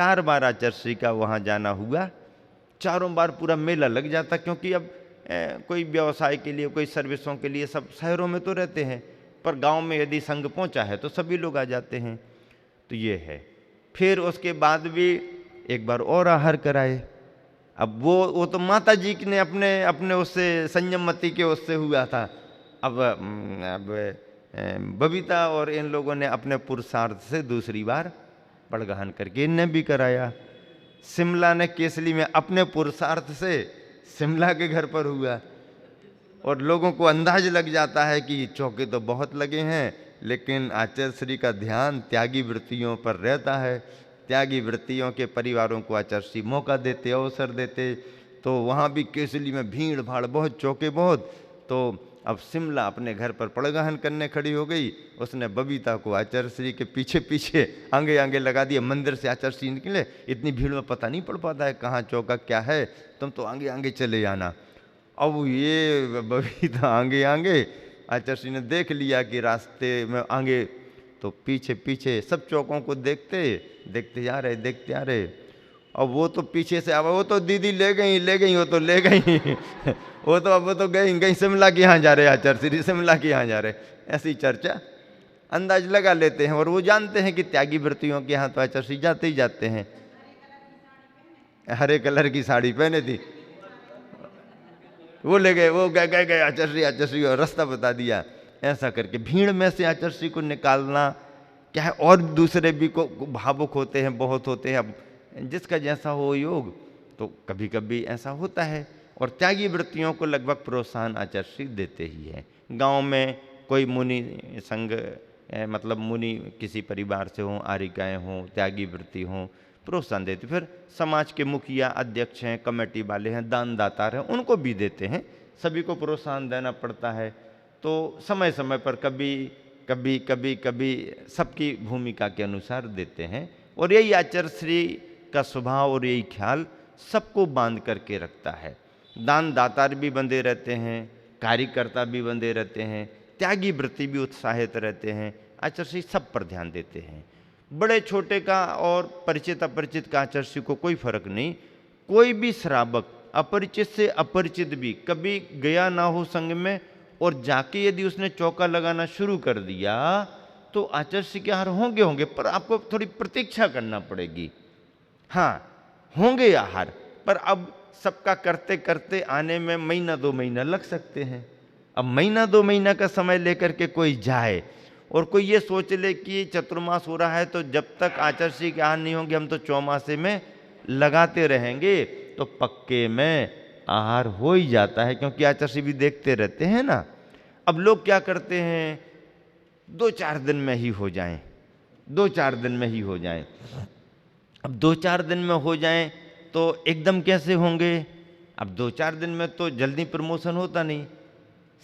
4 बार आचार्य का वहाँ जाना हुआ। चारों बार पूरा मेला लग जाता, क्योंकि अब कोई व्यवसाय के लिए, कोई सर्विसों के लिए सब शहरों में तो रहते हैं, पर गांव में यदि संघ पहुंचा है तो सभी लोग आ जाते हैं। तो ये है। फिर उसके बाद भी एक बार और आहार कराए। अब वो तो माता जी ने अपने उससे संयममति के उससे हुआ था। अब बबीता और इन लोगों ने अपने पुरुषार्थ से दूसरी बार पड़गहन करके इनने भी कराया। शिमला ने केसली में अपने पुरुषार्थ से शिमला के घर पर हुआ, और लोगों को अंदाज लग जाता है कि चौके तो बहुत लगे हैं, लेकिन आचार्य श्री का ध्यान त्यागी वृत्तियों पर रहता है। त्यागी वृत्तियों के परिवारों को आचार्य श्री मौका देते, अवसर देते। तो वहाँ भी केसली में भीड़ भाड़ बहुत, चौके बहुत। तो अब शिमला अपने घर पर पड़गहन करने खड़ी हो गई। उसने बबीता को आचार्य श्री के पीछे पीछे आगे आगे लगा दिया। मंदिर से आचार्य श्री निकले, इतनी भीड़ में पता नहीं पड़ पाता है कहाँ चौका क्या है, तुम तो आगे आगे चले जाना। अब ये बबीता आगे आगे, आचार्य श्री ने देख लिया कि रास्ते में आगे, तो पीछे पीछे सब चौकों को देखते देखते आ रहे, देखते आ रहे। अब वो तो पीछे से आवा, वो तो दीदी ले गई, वो तो ले गई वो तो गई शिमला के यहाँ जा रहे आचार्य श्री, शिमला के यहाँ जा रहे। ऐसी चर्चा अंदाज लगा लेते हैं, और वो जानते हैं कि त्यागी वृत्तियों के यहाँ तो आचार्य श्री जाते ही जाते हैं। हरे कलर की साड़ी पहने थी, वो ले गए, वो गए आचार्य श्री और रास्ता बता दिया। ऐसा करके भीड़ में से आचार्य श्री को निकालना क्या है। और दूसरे भी को भावुक होते हैं, बहुत होते हैं। अब जिसका जैसा हो योग, तो कभी कभी ऐसा होता है। और त्यागी वृत्तियों को लगभग प्रोत्साहन आचार्य श्री देते ही है। गांव में कोई मुनि संघ, मतलब मुनि किसी परिवार से हों, आरिकाएँ हों, त्यागी वृत्ति हों, प्रोत्साहन देते। फिर समाज के मुखिया, अध्यक्ष हैं, कमेटी वाले हैं, दान दातार हैं, उनको भी देते हैं। सभी को प्रोत्साहन देना पड़ता है। तो समय समय पर कभी सबकी भूमिका के अनुसार देते हैं। और यही आचार्य श्री का स्वभाव और यही ख्याल सबको बांध करके रखता है। दान दातार भी बंधे रहते हैं, कार्यकर्ता भी बंधे रहते हैं, त्यागी वृत्ति भी उत्साहित रहते हैं। आचार्य श्री सब पर ध्यान देते हैं। बड़े छोटे का और परिचित अपरिचित का आचार्य श्री को कोई फर्क नहीं। कोई भी श्रावक अपरिचित से अपरिचित भी कभी गया ना हो संघ में, और जाके यदि उसने चौका लगाना शुरू कर दिया तो आचार्य श्री के आहार होंगे, पर आपको थोड़ी प्रतीक्षा करना पड़ेगी। हाँ, होंगे आहार, पर अब सबका करते करते आने में महीना 2 महीना लग सकते हैं। अब महीना 2 महीना का समय लेकर के कोई जाए और कोई ये सोच ले कि चतुर्मास हो रहा है तो जब तक आचार्य श्री के आहार नहीं होंगे हम तो चौमासे में लगाते रहेंगे, तो पक्के में आहार हो ही जाता है, क्योंकि आचार्य श्री भी देखते रहते हैं ना। अब लोग क्या करते हैं, 2-4 दिन में ही हो जाएं, 2-4 दिन में ही हो जाएं। अब 2-4 दिन में हो जाएं तो एकदम कैसे होंगे। अब 2-4 दिन में तो जल्दी प्रमोशन होता नहीं,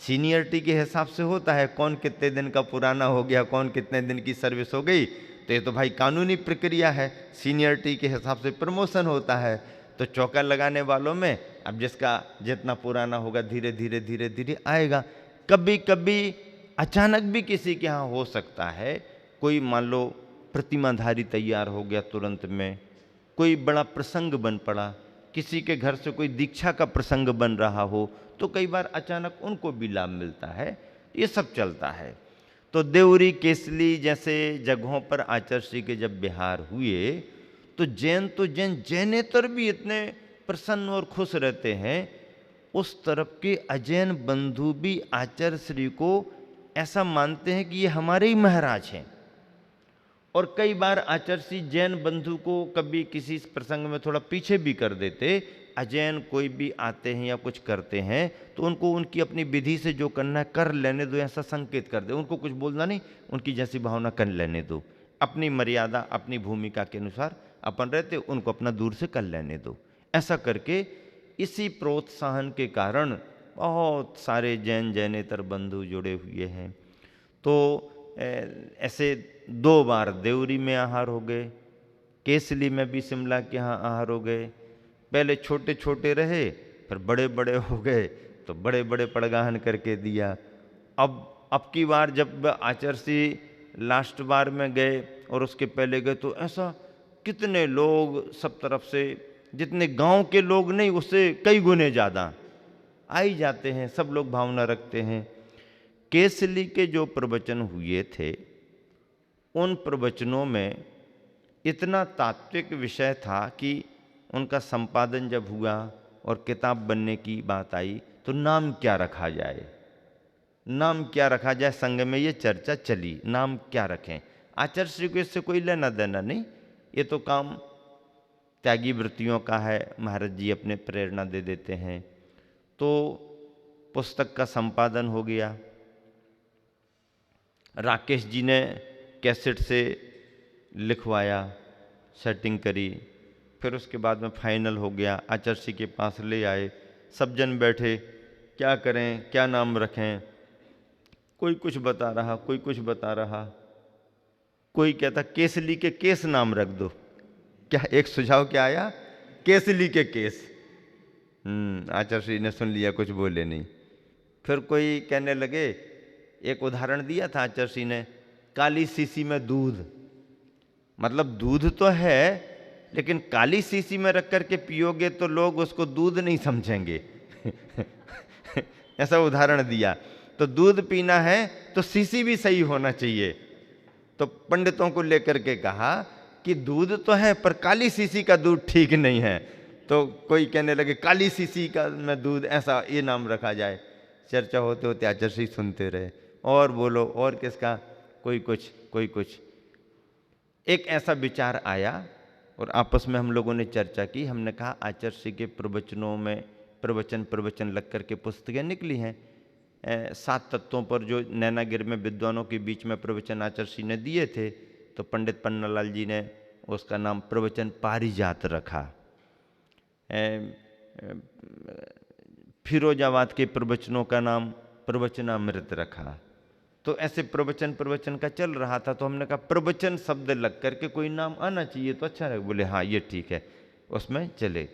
सीनियरिटी के हिसाब से होता है। कौन कितने दिन का पुराना हो गया, कौन कितने दिन की सर्विस हो गई, तो ये तो भाई कानूनी प्रक्रिया है। सीनियरिटी के हिसाब से प्रमोशन होता है। तो चौका लगाने वालों में अब जिसका जितना पुराना होगा धीरे धीरे धीरे धीरे आएगा। कभी कभी अचानक भी किसी के यहाँ हो सकता है, कोई मान लो प्रतिमाधारी तैयार हो गया तुरंत में, कोई बड़ा प्रसंग बन पड़ा, किसी के घर से कोई दीक्षा का प्रसंग बन रहा हो, तो कई बार अचानक उनको भी लाभ मिलता है। ये सब चलता है। तो देवरी, केसली जैसे जगहों पर आचार्य श्री के जब विहार हुए तो जैन जैनेतर भी इतने प्रसन्न और खुश रहते हैं। उस तरफ के अजैन बंधु भी आचार्य श्री को ऐसा मानते हैं कि ये हमारे ही महाराज हैं। और कई बार आचार्य श्री जैन बंधु को कभी किसी प्रसंग में थोड़ा पीछे भी कर देते। अजैन कोई भी आते हैं या कुछ करते हैं तो उनको उनकी अपनी विधि से जो करना है कर लेने दो, ऐसा संकेत कर दे। उनको कुछ बोलना नहीं, उनकी जैसी भावना कर लेने दो। अपनी मर्यादा, अपनी भूमिका के अनुसार अपन रहते, उनको अपना दूर से कर लेने दो। ऐसा करके इसी प्रोत्साहन के कारण बहुत सारे जैनेतर बंधु जुड़े हुए हैं। तो ऐसे 2 बार देवरी में आहार हो गए, केसली में भी शिमला के यहाँ आहार हो गए। पहले छोटे छोटे रहे, फिर बड़े बड़े हो गए, तो बड़े बड़े पड़गाहन करके दिया। अब की बार जब आचार्य श्री लास्ट बार में गए और उसके पहले गए तो ऐसा कितने लोग सब तरफ से, जितने गांव के लोग नहीं उससे कई गुने ज़्यादा आ ही जाते हैं, सब लोग भावना रखते हैं। केसली के जो प्रवचन हुए थे उन प्रवचनों में इतना तात्विक विषय था कि उनका संपादन जब हुआ और किताब बनने की बात आई तो नाम क्या रखा जाए, नाम क्या रखा जाए, संघ में ये चर्चा चली नाम क्या रखें। आचार्य श्री को इससे कोई लेना देना नहीं, ये तो काम त्यागी वृत्तियों का है, महाराज जी अपने प्रेरणा दे देते हैं। तो पुस्तक का संपादन हो गया, राकेश जी ने कैसेट से लिखवाया, सेटिंग करी, फिर उसके बाद में फाइनल हो गया, आचार्य जी के पास ले आए, सब जन बैठे क्या करें क्या नाम रखें, कोई कुछ बता रहा कोई कुछ बता रहा, कोई कहता केसली के केस नाम रख दो। क्या एक सुझाव क्या आया, केसली के केस। आचार्य श्री ने सुन लिया, कुछ बोले नहीं। फिर कोई कहने लगे, एक उदाहरण दिया था आचार्य श्री ने, काली सीसी में दूध, मतलब दूध तो है लेकिन काली सीसी में रख करके पियोगे तो लोग उसको दूध नहीं समझेंगे। ऐसा उदाहरण दिया। तो दूध पीना है तो सीसी भी सही होना चाहिए। तो पंडितों को लेकर के कहा कि दूध तो है पर काली सीसी का दूध ठीक नहीं है। तो कोई कहने लगे काली सीसी का में दूध, ऐसा ये नाम रखा जाए। चर्चा होते होते आचार्य श्री सुनते रहे, और बोलो और किसका, कोई कुछ कोई कुछ। एक ऐसा विचार आया और आपस में हम लोगों ने चर्चा की। हमने कहा आचार्य श्री के प्रवचनों में प्रवचन लग करके पुस्तकें निकली हैं। 7 तत्वों पर जो नैनागिर में विद्वानों के बीच में प्रवचन आचार्य श्री ने दिए थे, तो पंडित पन्नालाल जी ने उसका नाम प्रवचन पारिजात रखा। फिरोजाबाद के प्रवचनों का नाम प्रवचनामृत रखा। तो ऐसे प्रवचन का चल रहा था। तो हमने कहा प्रवचन शब्द लग करके कोई नाम आना चाहिए तो अच्छा लगे। बोले हाँ ये ठीक है, उसमें चले।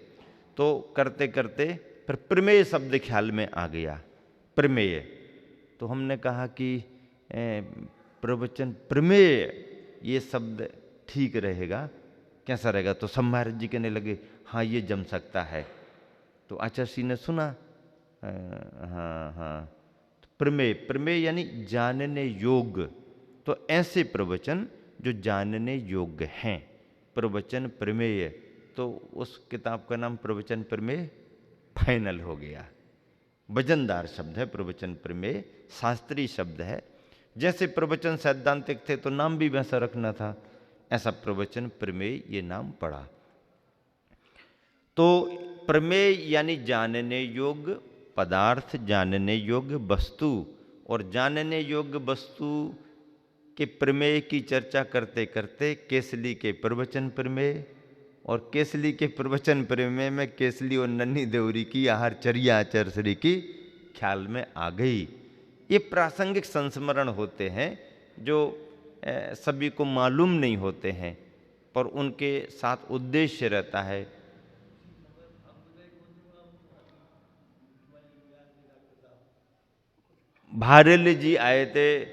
तो करते करते फिर प्रमेय शब्द ख्याल में आ गया, प्रमेय। तो हमने कहा कि प्रवचन प्रमेय ये शब्द ठीक रहेगा, कैसा रहेगा। तो सब महाराज जी कहने लगे हाँ ये जम सकता है। तो आचार्य श्री ने सुना, हाँ हाँ प्रमेय, प्रमेय यानी जानने योग्य। तो ऐसे प्रवचन जो जानने योग्य हैं, प्रवचन प्रमेय। तो उस किताब का नाम प्रवचन प्रमेय फाइनल हो गया। वजनदार शब्द है प्रवचन प्रमेय, शास्त्रीय शब्द है। जैसे प्रवचन सैद्धांतिक थे तो नाम भी वैसा रखना था, ऐसा प्रवचन प्रमेय ये नाम पड़ा। तो प्रमेय यानी जानने योग्य पदार्थ, जानने योग्य वस्तु। और जानने योग्य वस्तु के प्रमेय की चर्चा करते करते केसली के प्रवचन प्रमेय, और केसली के प्रवचन प्रमेय में केसली और नन्ही देवरी की आहारचर्या आचार्य श्री की ख्याल में आ गई। ये प्रासंगिक संस्मरण होते हैं जो सभी को मालूम नहीं होते हैं, पर उनके साथ उद्देश्य रहता है। भारल जी आए थे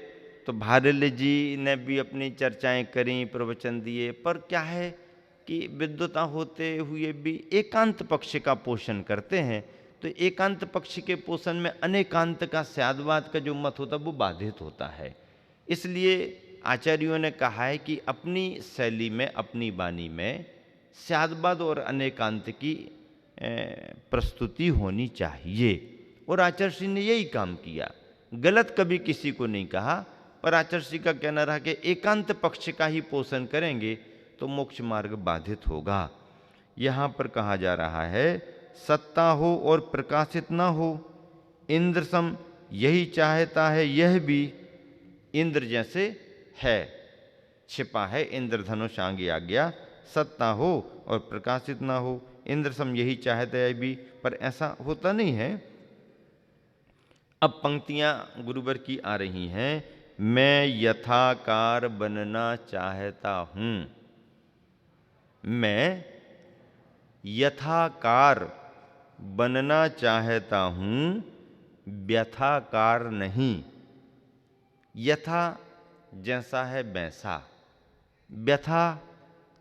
तो भारल जी ने भी अपनी चर्चाएं करी, प्रवचन दिए। पर क्या है कि विद्वता होते हुए भी एकांत पक्ष का पोषण करते हैं। तो एकांत पक्ष के पोषण में अनेकांत का, स्यादवाद का जो मत होता है वो बाधित होता है। इसलिए आचार्यों ने कहा है कि अपनी शैली में, अपनी वाणी में स्यादवाद और अनेकांत की प्रस्तुति होनी चाहिए। और आचार्य श्री ने यही काम किया, गलत कभी किसी को नहीं कहा। पर आचार्य श्री का कहना रहा कि एकांत पक्ष का ही पोषण करेंगे तो मोक्ष मार्ग बाधित होगा। यहाँ पर कहा जा रहा है सत्ता हो और प्रकाशित ना हो, इंद्र सम यही चाहता है यह भी। इंद्र जैसे है, छिपा है, इंद्रधनुष आगे आ गया। सत्ता हो और प्रकाशित ना हो, इंद्र सम यही चाहता है भी, पर ऐसा होता नहीं है। अब पंक्तियां गुरुवर की आ रही हैं। मैं यथाकार बनना चाहता हूं, मैं यथाकार बनना चाहता हूं, व्यथाकार नहीं। यथा जैसा है वैसा, व्यथा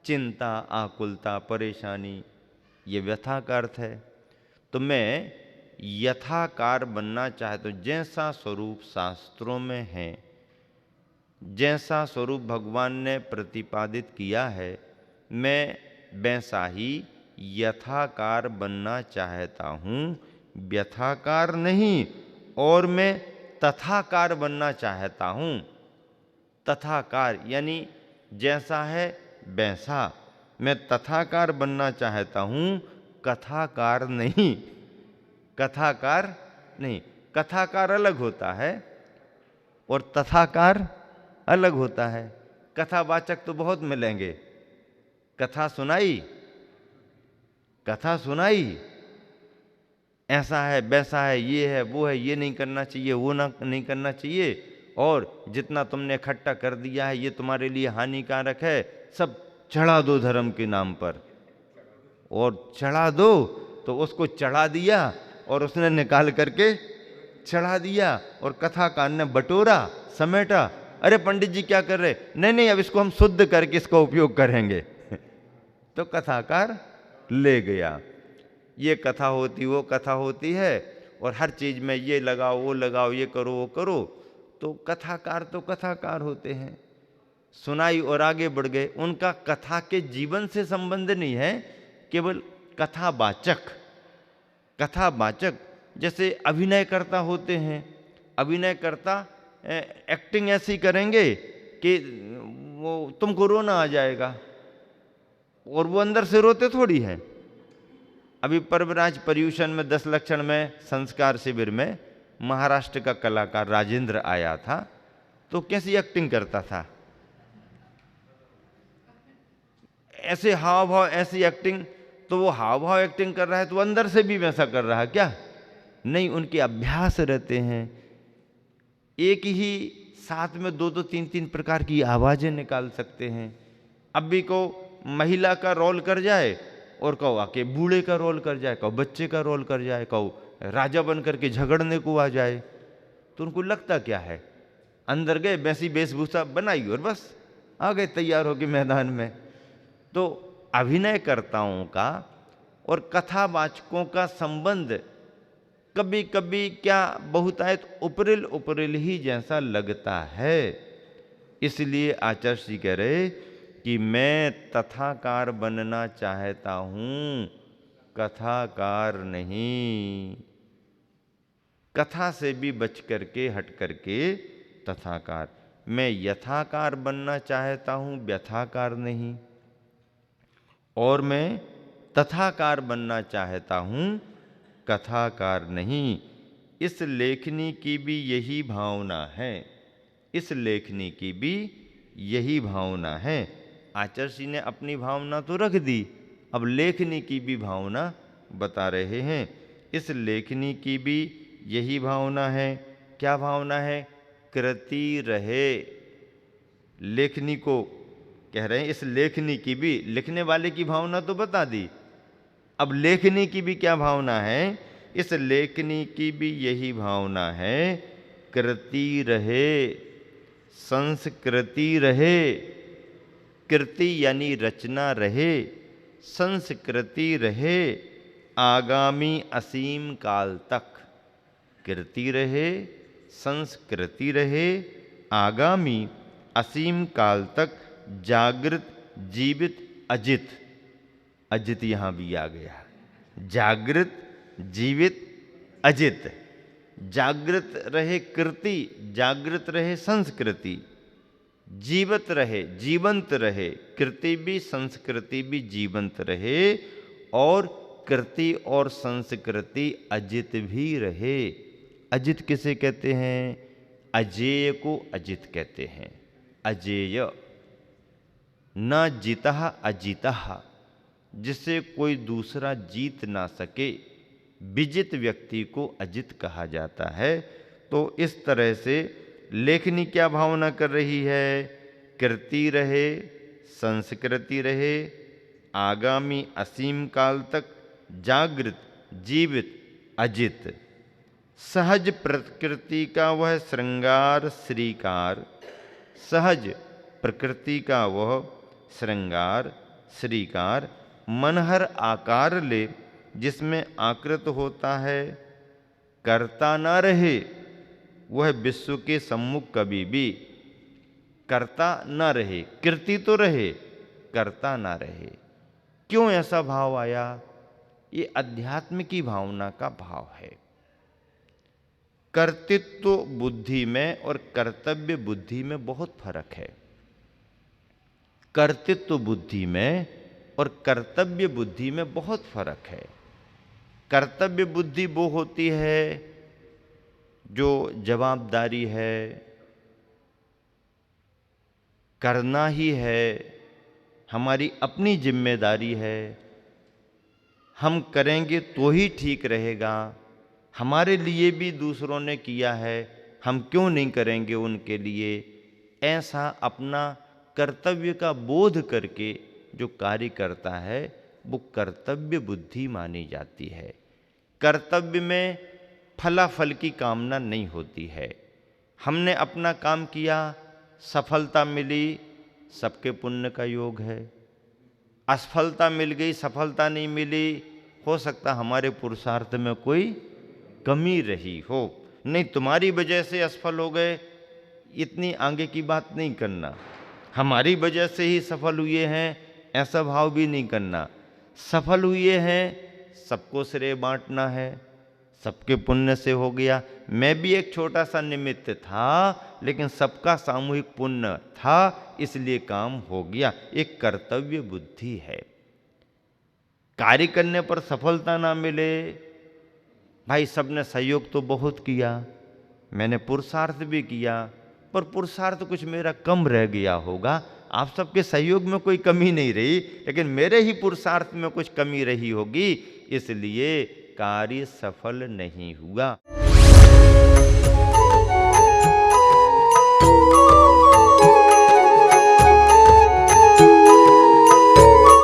चिंता, आकुलता, परेशानी, ये व्यथा का अर्थ है। तो मैं यथाकार बनना चाहता हूँ, जैसा स्वरूप शास्त्रों में है, जैसा स्वरूप भगवान ने प्रतिपादित किया है, मैं वैसा ही यथाकार बनना चाहता हूँ, व्यथाकार नहीं। और मैं तथाकार बनना चाहता हूँ। तथाकार यानी जैसा है वैसा। मैं तथाकार बनना चाहता हूँ, कथाकार नहीं। कथाकार नहीं, कथाकार अलग होता है और तथाकार अलग होता है। कथावाचक तो बहुत मिलेंगे। कथा सुनाई, कथा सुनाई, ऐसा है वैसा है, ये है वो है, ये नहीं करना चाहिए, वो ना नहीं करना चाहिए, और जितना तुमने इकट्ठा कर दिया है ये तुम्हारे लिए हानिकारक है, सब चढ़ा दो धर्म के नाम पर। और चढ़ा दो तो उसको चढ़ा दिया और उसने निकाल करके चढ़ा दिया, और कथाकार ने बटोरा, समेटा। अरे पंडित जी क्या कर रहे? नहीं नहीं, अब इसको हम शुद्ध करके इसका उपयोग करेंगे। तो कथाकार ले गया। ये कथा होती, वो कथा होती है, और हर चीज में ये लगाओ वो लगाओ, ये करो वो करो। तो कथाकार तो कथाकार होते हैं, सुनाई और आगे बढ़ गए। उनका कथा के जीवन से संबंध नहीं है, केवल कथावाचक। कथावाचक जैसे अभिनयकर्ता होते हैं। अभिनयकर्ता एक्टिंग ऐसी करेंगे कि वो तुमको रोना आ जाएगा, और वो अंदर से रोते थोड़ी हैं। अभी पर्वराज पर्यूषण में 10 लक्षण में संस्कार शिविर में महाराष्ट्र का कलाकार राजेंद्र आया था, तो कैसी एक्टिंग करता था, ऐसे हाव भाव, ऐसी एक्टिंग। तो वो हाव भाव एक्टिंग कर रहा है तो अंदर से भी वैसा कर रहा है क्या? नहीं, उनके अभ्यास रहते हैं। एक ही साथ में 2-2, 3-3 प्रकार की आवाजें निकाल सकते हैं। अभी को महिला का रोल कर जाए, और कहो आके बूढ़े का रोल कर जाए, कहो बच्चे का रोल कर जाए, कहो राजा बन करके झगड़ने को आ जाए, तो उनको लगता क्या है? अंदर गए, वैसी वेशभूषा बनाई और बस आ गए तैयार होके मैदान में। तो अभिनयकर्ताओं का और कथावाचकों का संबंध कभी कभी क्या बहुतायत उपरिल उपरिल ही जैसा लगता है। इसलिए आचार्य जी कह रहे कि मैं तथाकार बनना चाहता हूं, कथाकार नहीं। कथा से भी बच करके, हट करके तथाकार। मैं यथाकार बनना चाहता हूं, व्यथाकार नहीं। और मैं तथाकार बनना चाहता हूं, कथाकार नहीं। इस लेखनी की भी यही भावना है। इस लेखनी की भी यही भावना है। आचार्य जी ने अपनी भावना तो रख दी, अब लेखनी की भी भावना बता रहे हैं। इस लेखनी की भी यही भावना है। क्या भावना है? कृति रहे। लेखनी को कह रहे हैं इस लेखनी की भी, लिखने वाले की भावना तो बता दी, अब लेखनी की भी क्या भावना है? इस लेखनी की भी यही भावना है। कृति रहे, संस्कृति रहे। कृति यानी रचना रहे, संस्कृति रहे, आगामी असीम काल तक। कृति रहे, संस्कृति रहे, आगामी असीम काल तक, जागृत, जीवित, अजित। अजित यहां भी आ गया। जागृत, जीवित, अजित। जागृत रहे कृति, जागृत रहे संस्कृति, जीवित रहे, जीवंत रहे। कृति भी संस्कृति भी जीवंत रहे, और कृति और संस्कृति अजित भी रहे। अजित किसे कहते हैं? अजेय को अजित कहते हैं। अजेय, न जितः अजितः, जिसे कोई दूसरा जीत ना सके, विजित व्यक्ति को अजित कहा जाता है। तो इस तरह से लेखनी क्या भावना कर रही है? कृति रहे, संस्कृति रहे, आगामी असीम काल तक, जागृत, जीवित, अजित। सहज प्रकृति का वह श्रृंगार श्रीकार, सहज प्रकृति का वह श्रृंगार श्रीकार मनहर आकार ले, जिसमें आकृत होता है कर्ता न रहे, वह विश्व के सम्मुख कभी भी कर्ता न रहे। कीर्ति तो रहे, कर्ता ना रहे। क्यों ऐसा भाव आया? ये अध्यात्म की भावना का भाव है। कर्तृत्व बुद्धि में और कर्तव्य बुद्धि में बहुत फर्क है। कर्तृत्व बुद्धि में और कर्तव्य बुद्धि में बहुत फर्क है। कर्तव्य बुद्धि वो होती है जो जवाबदारी है, करना ही है, हमारी अपनी जिम्मेदारी है, हम करेंगे तो ही ठीक रहेगा, हमारे लिए भी दूसरों ने किया है, हम क्यों नहीं करेंगे उनके लिए। ऐसा अपना कर्तव्य का बोध करके जो कार्य करता है वो कर्तव्य बुद्धि मानी जाती है। कर्तव्य में फलाफल की कामना नहीं होती है। हमने अपना काम किया, सफलता मिली, सबके पुण्य का योग है। असफलता मिल गई, सफलता नहीं मिली, हो सकता हमारे पुरुषार्थ में कोई कमी रही हो। नहीं, तुम्हारी वजह से असफल हो गए, इतनी आगे की बात नहीं करना। हमारी वजह से ही सफल हुए हैं, ऐसा भाव भी नहीं करना। सफल हुए हैं, सबको श्रेय बांटना है, सबके पुण्य से हो गया। मैं भी एक छोटा सा निमित्त था, लेकिन सबका सामूहिक पुण्य था, इसलिए काम हो गया। एक कर्तव्य बुद्धि है। कार्य करने पर सफलता ना मिले, भाई सबने सहयोग तो बहुत किया, मैंने पुरुषार्थ भी किया, पर पुरुषार्थ कुछ मेरा कम रह गया होगा। आप सबके सहयोग में कोई कमी नहीं रही, लेकिन मेरे ही पुरुषार्थ में कुछ कमी रही होगी, इसलिए कार्य सफल नहीं हुआ।